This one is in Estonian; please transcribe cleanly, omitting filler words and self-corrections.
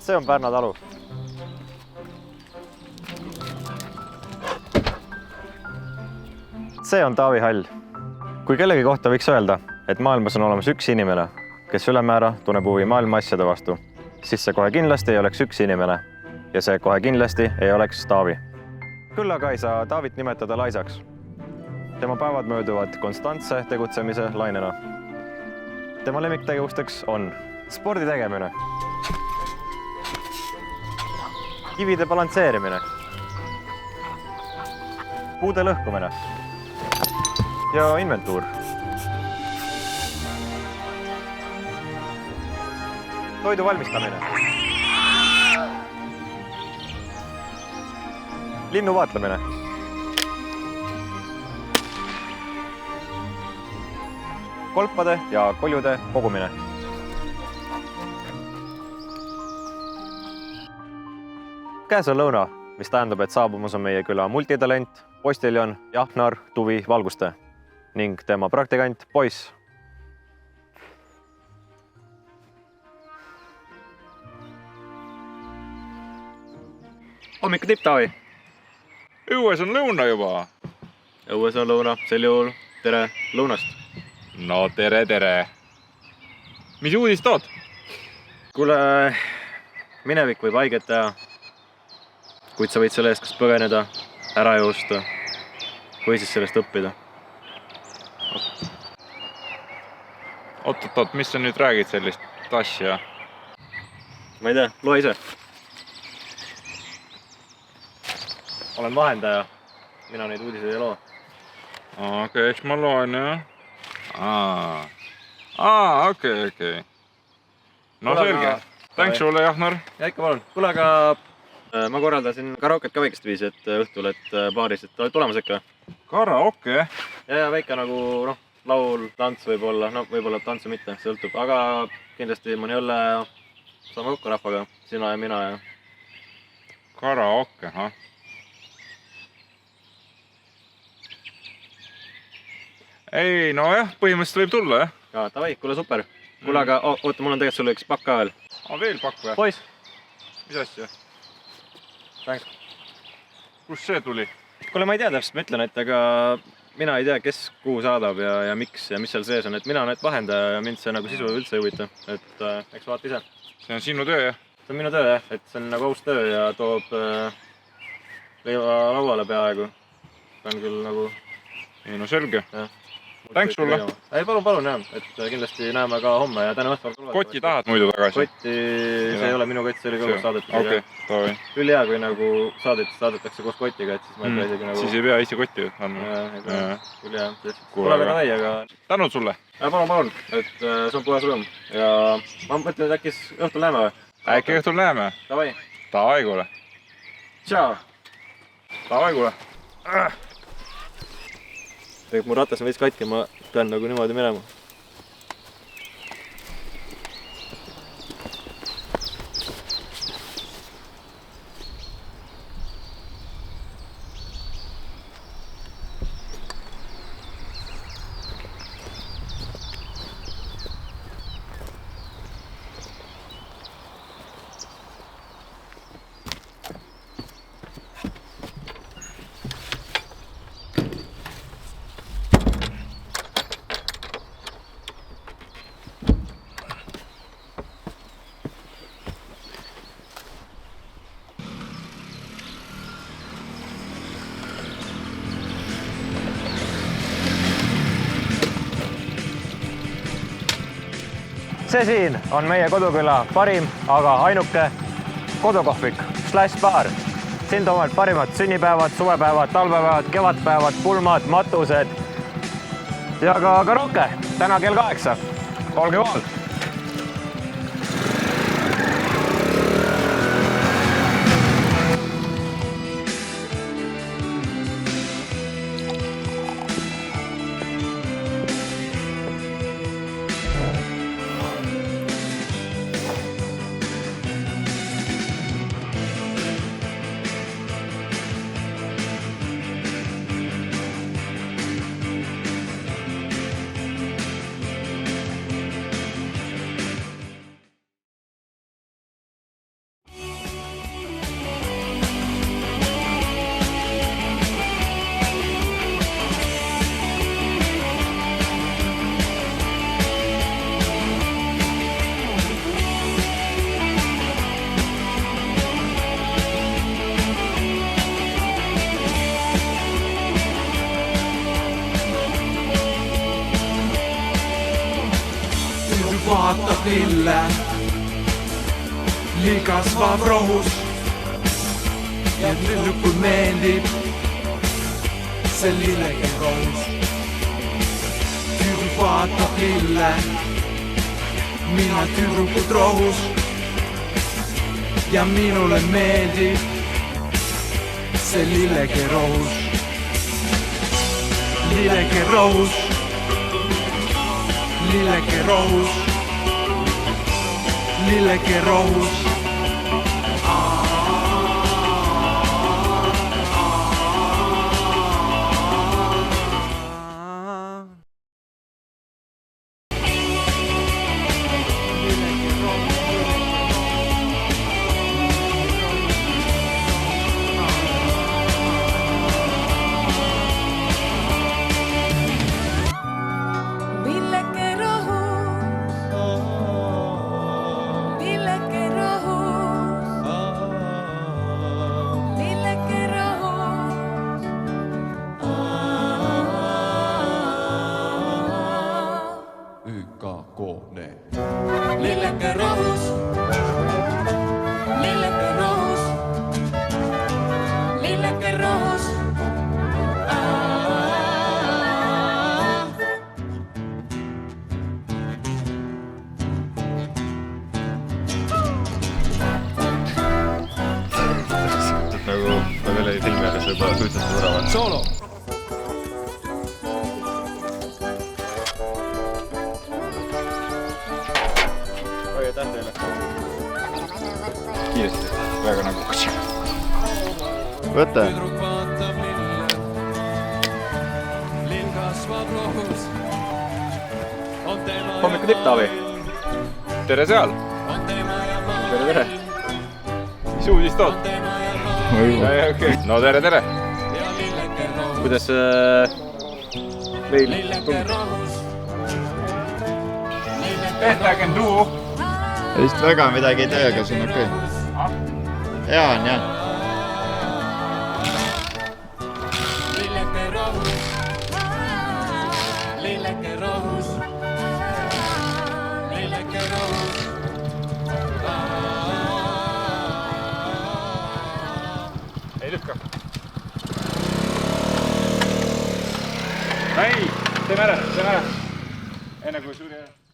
see on Pärna talu. See on Taavi Hall. Kui kellegi kohta võiks öelda, et maailmas on olemas üks inimene, kes ülemäära tunneb huvi maailma asjade vastu, siis see kohe kindlasti ei oleks üks inimene ja see kohe kindlasti ei oleks Taavi. Küll aga ei saa Taavit nimetada laisaks. Tema päevad mööduvad konstantse tegutsemise lainena. Tema lemmiktegevusteks on spordi tegemine, kivide balansseerimine, puude lõhkumine ja inventuur. Toidu valmistamine, linnu vaatlemine, kolpade ja koljude kogumine. Käes on lõuna, mis tähendab, et saabumus on meie küla multitalent, postiljon, Jahnar, Tuvi, Valguste ning tema praktikant, poiss. Hommiku tipp, Taavi. Õues on lõuna juba. Õues on lõuna, sel juhul tere lõunast. No tere. Mis uudist tood? Kuule, minevik võib haiget teha, kuid sa võid selle eest kas põgeneda, ära joosta või siis sellest õppida. Oot, mis sa nüüd räägid sellist asja? Ma ei tea, loe ise. Olen vahendaja, mina neid uudiseid ei loo. Okei, eks ma loen, jah. Okei. No Kuule, selge. Thanks sulle, Jahnar. Ja ikka palun. Kuule, aga ma korraldasin karaoket ka väikest viisi, et õhtul, et baaris, et oled tulemas ikka? Karaoke? Ja väike nagu, laul, tants võib-olla, võib-olla tantsu mitte, sõltub, aga kindlasti mõni õlle ja saame kokku rahvaga, sina ja mina ja... Karaoke, ha? Ei, no jah, põhimõtteliselt võib tulla, jah? Ja, tavai, kuule super. Kuule, aga oota, mul on tegelikult sulle üks pakk ka veel. Veel pakk või? Poiss. Mis asja? Thanks. Kus see tuli? Kuule, ma ei tea täpselt, ma ütlen, et aga mina ei tea, kes kuhu saadab ja miks ja mis seal sees on. Et mina olen vahendaja ja mind see nagu sisu üldse ei huvita. Et eks vaata ise. See on sinu töö, jah? See on minu töö, jah. Et see on nagu aus töö ja toob leiva lauale peaaegu. See on küll nagu... Ei, no selge. Ja. Thanks sulle. Ei, palun, jah. Et kindlasti näeme ka homme ja täna õhtul. Kotti tahad muidu tagasi? Kotti, see ei ole minu kott, see oli koos saadetud. Okei, taavi. Küll hea, kui nagu saadetakse koos kotiga, et siis ma ei pea isegi nagu... Siis ei pea ise kotti andma. Küll hea. Kuule aga tavai, aga... Tänud sulle. Palun, et see on puhas rõõm. Ja ma mõtlen, et äkki õhtul näeme või? Äkki õhtul näeme. Tavai. Tavai, kuule. Tšau. Tavai, kuule. Tegelikult mu ratas on veits katki, ma pean nagu niimoodi minema. See siin on meie koduküla parim, aga ainuke kodukohvik / baar. Siin toomad parimad sünnipäevad, suvepäevad, talvepäevad, kevadpäevad, pulmad, matused ja ka karaoke. Täna kell 8. Olge kohal! vaatab lille, lill kasvab rohus ja tüdrukul meeldib see lilleke rohus. Tüdruk vaatab lille, mina tüdrukut rohus ja minule meeldib see lilleke rohus. Lilleke rohus, lilleke rohus, lilleke rohus. Lilleke rohus, lilleke rohus, lilleke rohus. Nagu väga filmi ääres juba kujutad võravat. Soolo. Aitäh teile. Kiiresti, väga nagu võta. Tüdruk vaatab lille, lill kasvab rohus. Hommiku tipp, Taavi. tere seal. Tere. Mis uudist oot? No tere. Kuidas meil tundub? Tehtägem tuu. Vist väga midagi ei tee, aga see on okei. Hea on jah. Lilleke rohus, lilleke rohus, lilleke rohus. Ei lükka. Ei, teeme ära. Enne kui suri ära.